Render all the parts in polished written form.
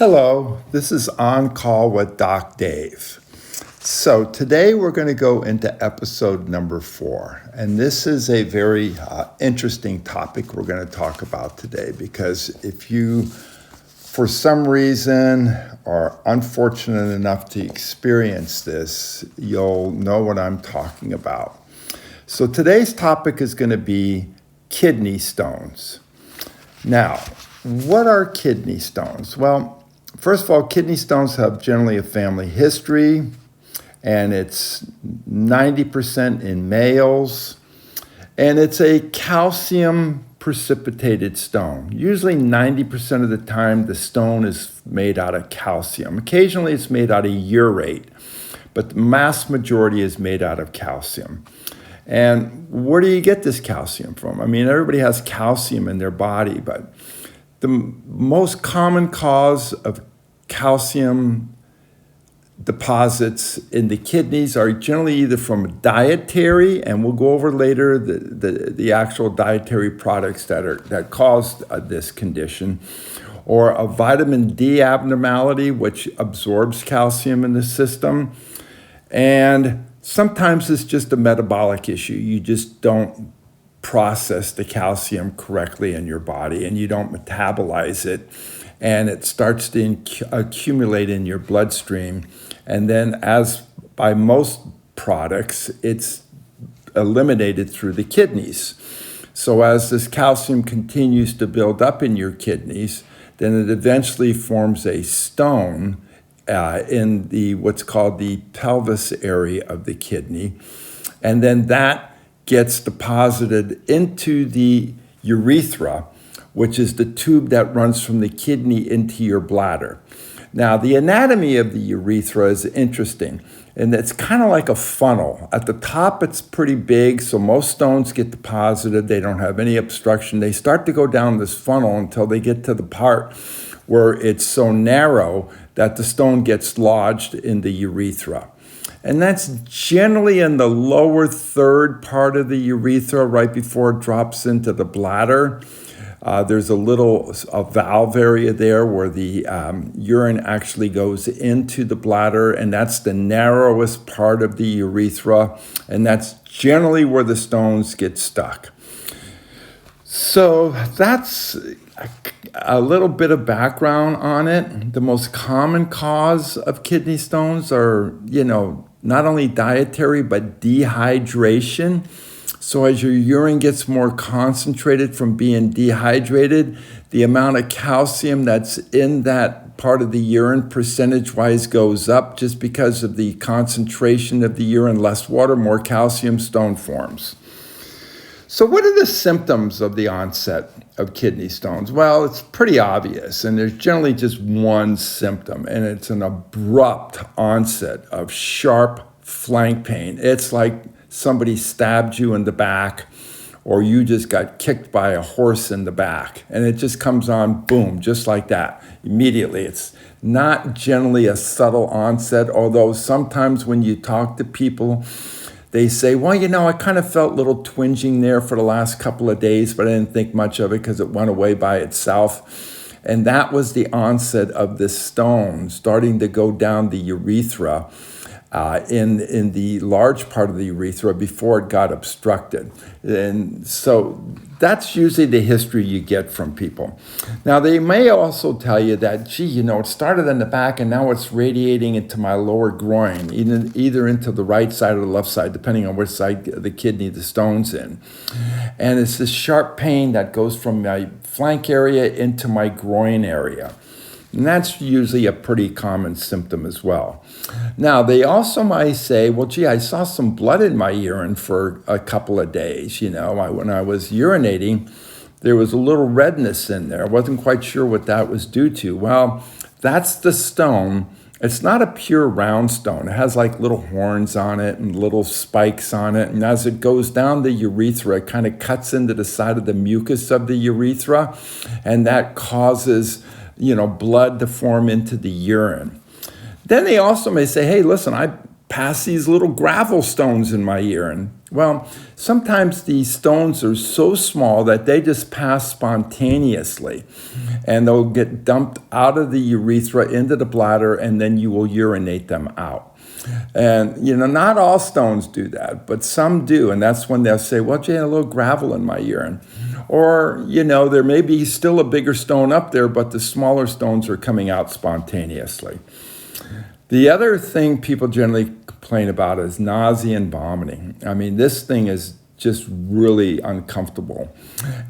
Hello, this is On Call with Doc Dave. So today we're going to go into episode number 4, and this is a very interesting topic we're going to talk about today because if you, for some reason, are unfortunate enough to experience this, you'll know what I'm talking about. So today's topic is going to be kidney stones. Now, what are kidney stones? Well, first of all, kidney stones have generally a family history, and it's 90% in males, and it's a calcium precipitated stone. Usually 90% of the time, the stone is made out of calcium. Occasionally, it's made out of urate, but the mass majority is made out of calcium. And where do you get this calcium from? I mean, everybody has calcium in their body, but the most common cause of calcium deposits in the kidneys are generally either from dietary, and we'll go over later the actual dietary products that cause this condition, or a vitamin D abnormality, which absorbs calcium in the system. And sometimes it's just a metabolic issue. You just don't process the calcium correctly in your body and you don't metabolize it, and it starts to accumulate in your bloodstream. And then, as by most products, it's eliminated through the kidneys. So as this calcium continues to build up in your kidneys, then it eventually forms a stone in the what's called the pelvis area of the kidney, and then that gets deposited into the urethra, which is the tube that runs from the kidney into your bladder. Now, the anatomy of the urethra is interesting, and it's kind of like a funnel. At the top, it's pretty big, so most stones get deposited. They don't have any obstruction. They start to go down this funnel until they get to the part where it's so narrow that the stone gets lodged in the urethra. And that's generally in the lower third part of the urethra, right before it drops into the bladder. There's a valve area there where the urine actually goes into the bladder, and that's the narrowest part of the urethra, and that's generally where the stones get stuck. So that's a little bit of background on it. The most common cause of kidney stones are, not only dietary, but dehydration. So as your urine gets more concentrated from being dehydrated, the amount of calcium that's in that part of the urine percentage-wise goes up just because of the concentration of the urine. Less water, more calcium, stone forms. So what are the symptoms of the onset of kidney stones? Well, it's pretty obvious, and there's generally just one symptom, and it's an abrupt onset of sharp flank pain. It's like somebody stabbed you in the back, or you just got kicked by a horse in the back, and it just comes on, boom, just like that, immediately. It's not generally a subtle onset, although sometimes when you talk to people, they say, well, I kind of felt a little twinging there for the last couple of days, but I didn't think much of it because it went away by itself. And that was the onset of this stone starting to go down the urethra, in the large part of the urethra before it got obstructed. And so that's usually the history you get from people. Now, they may also tell you that, it started in the back and now it's radiating into my lower groin, either into the right side or the left side, depending on which side of the kidney the stone's in. And it's this sharp pain that goes from my flank area into my groin area. And that's usually a pretty common symptom as well. Now, they also might say, well, I saw some blood in my urine for a couple of days. When I was urinating, there was a little redness in there. I wasn't quite sure what that was due to. Well, that's the stone. It's not a pure round stone. It has like little horns on it and little spikes on it. And as it goes down the urethra, it kind of cuts into the side of the mucus of the urethra, and that causes blood to form into the urine. Then they also may say, hey, listen, I pass these little gravel stones in my urine. Well, sometimes these stones are so small that they just pass spontaneously, and they'll get dumped out of the urethra into the bladder, and then you will urinate them out. And, not all stones do that, but some do. And that's when they'll say, well, Jay, a little gravel in my urine. Or, there may be still a bigger stone up there, but the smaller stones are coming out spontaneously. The other thing people generally complain about is nausea and vomiting. I mean, this thing is just really uncomfortable.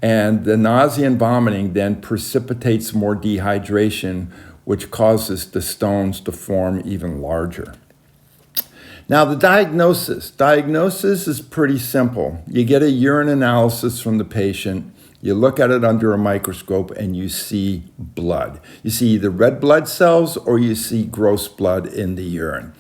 And the nausea and vomiting then precipitates more dehydration, which causes the stones to form even larger. Now, the diagnosis is pretty simple. You get a urine analysis from the patient, you look at it under a microscope, and you see blood. You see either red blood cells or you see gross blood in the urine.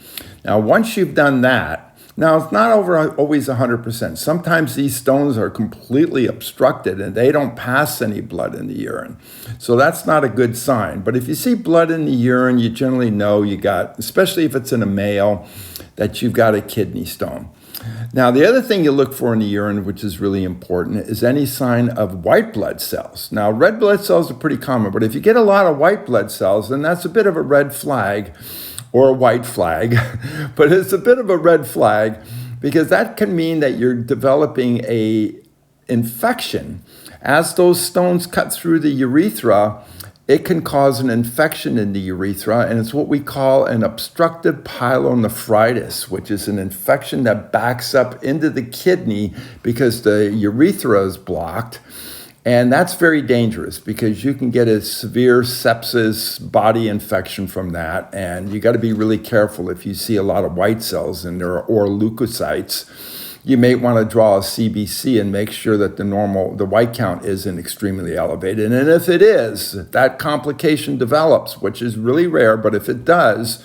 Now, once you've done that, now it's not always 100%. Sometimes these stones are completely obstructed and they don't pass any blood in the urine. So that's not a good sign. But if you see blood in the urine, you generally know you got, especially if it's in a male, that you've got a kidney stone. Now, the other thing you look for in the urine, which is really important, is any sign of white blood cells. Now, red blood cells are pretty common, but if you get a lot of white blood cells, then that's a bit of a red flag, or a white flag, but it's a bit of a red flag because that can mean that you're developing a infection. As those stones cut through the urethra, it can cause an infection in the urethra, and it's what we call an obstructive pyelonephritis, which is an infection that backs up into the kidney because the urethra is blocked. And that's very dangerous because you can get a severe sepsis body infection from that. And you got to be really careful if you see a lot of white cells in there or leukocytes. You may want to draw a CBC and make sure that the white count isn't extremely elevated. And if it is, if that complication develops, which is really rare, but if it does,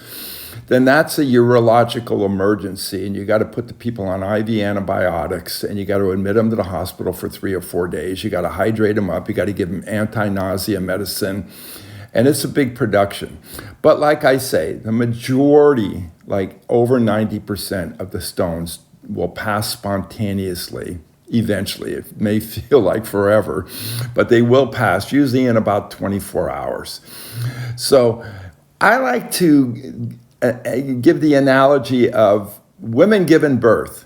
then that's a urological emergency, and you got to put the people on IV antibiotics, and you got to admit them to the hospital for 3 or 4 days. You got to hydrate them up. You got to give them anti-nausea medicine, and it's a big production. But like I say, the majority, like over 90% of the stones will pass spontaneously eventually. It may feel like forever, but they will pass, usually in about 24 hours. So I like to give the analogy of women giving birth,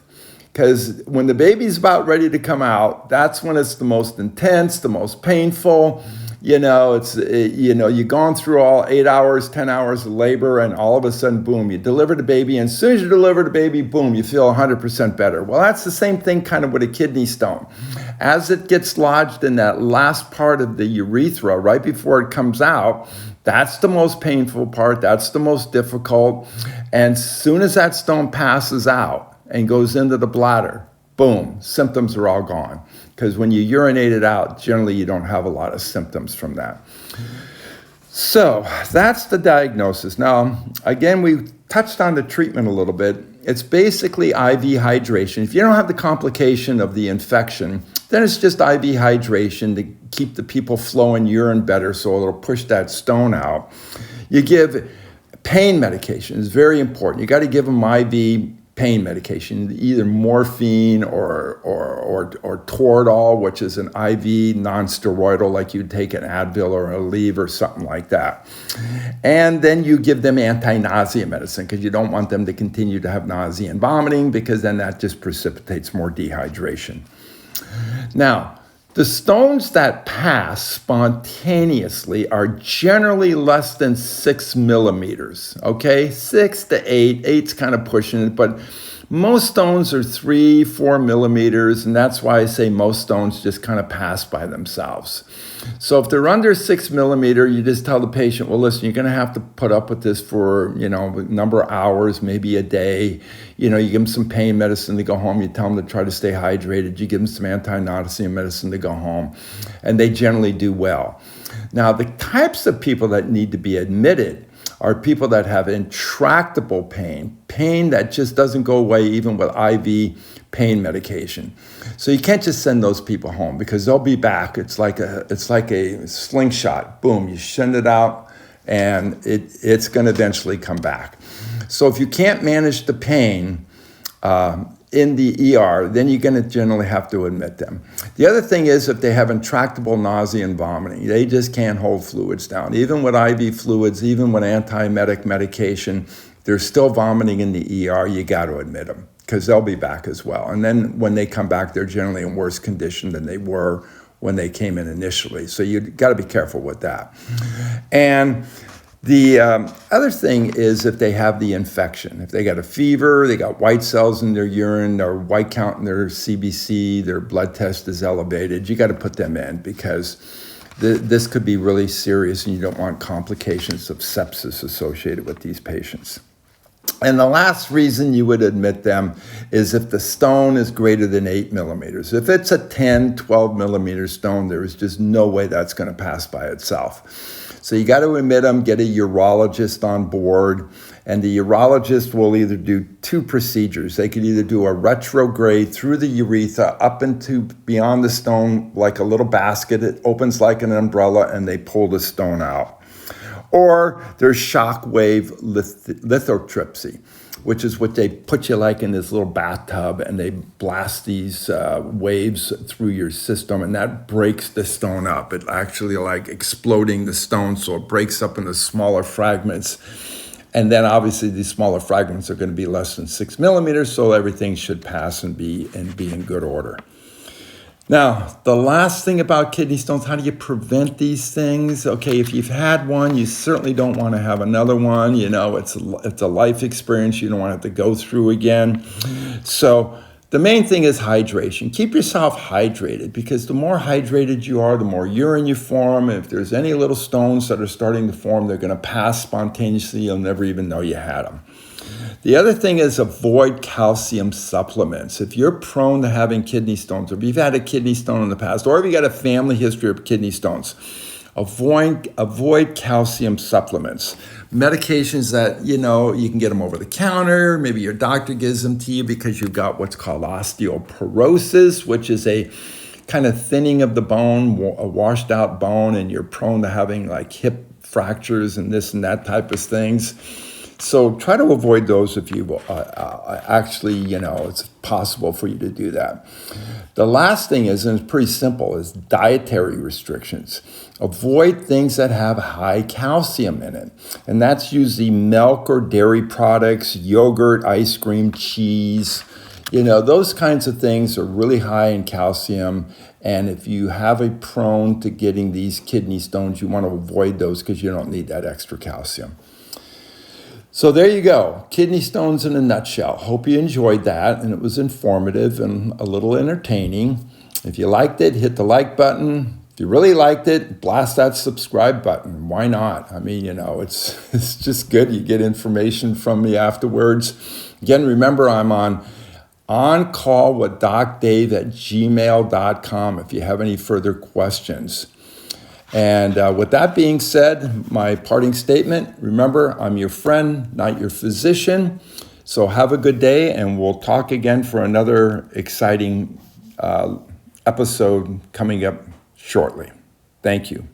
because when the baby's about ready to come out, that's when it's the most intense, the most painful. You're going through all 8 hours, 10 hours of labor, and all of a sudden, boom, you deliver the baby. And as soon as you deliver the baby, boom, you feel 100% better. Well, that's the same thing kind of with a kidney stone. As it gets lodged in that last part of the urethra, right before it comes out, that's the most painful part. That's the most difficult. And as soon as that stone passes out and goes into the bladder, boom, symptoms are all gone. Because when you urinate it out, generally you don't have a lot of symptoms from that. So that's the diagnosis. Now, again, we touched on the treatment a little bit. It's basically IV hydration. If you don't have the complication of the infection, then it's just IV hydration to keep the people flowing urine better so it'll push that stone out. You give pain medication. It's very important. You got to give them IV pain medication, either morphine or Toradol, which is an IV non-steroidal, like you'd take an Advil or a Aleve or something like that. And then you give them anti-nausea medicine because you don't want them to continue to have nausea and vomiting, because then that just precipitates more dehydration. Now, the stones that pass spontaneously are generally less than 6 millimeters, okay? 6 to 8, 8's kind of pushing it, but most stones are 3, 4 millimeters, and that's why I say most stones just kind of pass by themselves. So if they're under 6 millimeter, you just tell the patient, well, listen, you're going to have to put up with this for, a number of hours, maybe a day. You give them some pain medicine to go home. You tell them to try to stay hydrated. You give them some anti-nausea medicine to go home, and they generally do well. Now, the types of people that need to be admitted are people that have intractable pain that just doesn't go away even with IV pain medication. So you can't just send those people home because they'll be back. It's like a slingshot. Boom, you send it out and it's going to eventually come back. So if you can't manage the pain in the ER, then you're going to generally have to admit them. The other thing is if they have intractable nausea and vomiting, they just can't hold fluids down. Even with IV fluids, even with antiemetic medication, they're still vomiting in the ER, you got to admit them because they'll be back as well. And then when they come back, they're generally in worse condition than they were when they came in initially. So you got to be careful with that. And the other thing is if they have the infection. If they got a fever, they got white cells in their urine, or white count in their CBC, their blood test is elevated, you got to put them in because this could be really serious and you don't want complications of sepsis associated with these patients. And the last reason you would admit them is if the stone is greater than 8 millimeters. If it's a 10, 12 millimeter stone, there is just no way that's going to pass by itself. So you got to admit them, get a urologist on board, and the urologist will either do 2 procedures. They could either do a retrograde through the urethra up into beyond the stone like a little basket. It opens like an umbrella and they pull the stone out. Or there's shock wave lithotripsy, which is what they put you like in this little bathtub and they blast these waves through your system and that breaks the stone up. It actually like exploding the stone, so it breaks up into smaller fragments. And then obviously these smaller fragments are going to be less than 6 millimeters, so everything should pass and be in good order. Now, the last thing about kidney stones, how do you prevent these things? Okay, if you've had one, you certainly don't want to have another one. You know, it's a life experience you don't want to have to go through again. So the main thing is hydration. Keep yourself hydrated because the more hydrated you are, the more urine you form. If there's any little stones that are starting to form, they're going to pass spontaneously. You'll never even know you had them. The other thing is avoid calcium supplements. If you're prone to having kidney stones, or if you've had a kidney stone in the past, or if you got a family history of kidney stones, avoid calcium supplements. Medications that, you know, you can get them over the counter, maybe your doctor gives them to you because you've got what's called osteoporosis, which is a kind of thinning of the bone, a washed out bone, and you're prone to having like hip fractures and this and that type of things. So try to avoid those if you actually, you know, it's possible for you to do that. The last thing is, and it's pretty simple, is dietary restrictions. Avoid things that have high calcium in it. And that's usually milk or dairy products, yogurt, ice cream, cheese. You know, those kinds of things are really high in calcium. And if you have a prone to getting these kidney stones, you want to avoid those because you don't need that extra calcium. So there you go, kidney stones in a nutshell. Hope you enjoyed that and it was informative and a little entertaining. If you liked it, hit the like button. If you really liked it, blast that subscribe button. Why not? I mean, you know, it's just good. You get information from me afterwards. Again, remember I'm on call with docdave@gmail.com if you have any further questions. And with that being said, my parting statement, remember, I'm your friend, not your physician. So have a good day, and we'll talk again for another exciting episode coming up shortly. Thank you.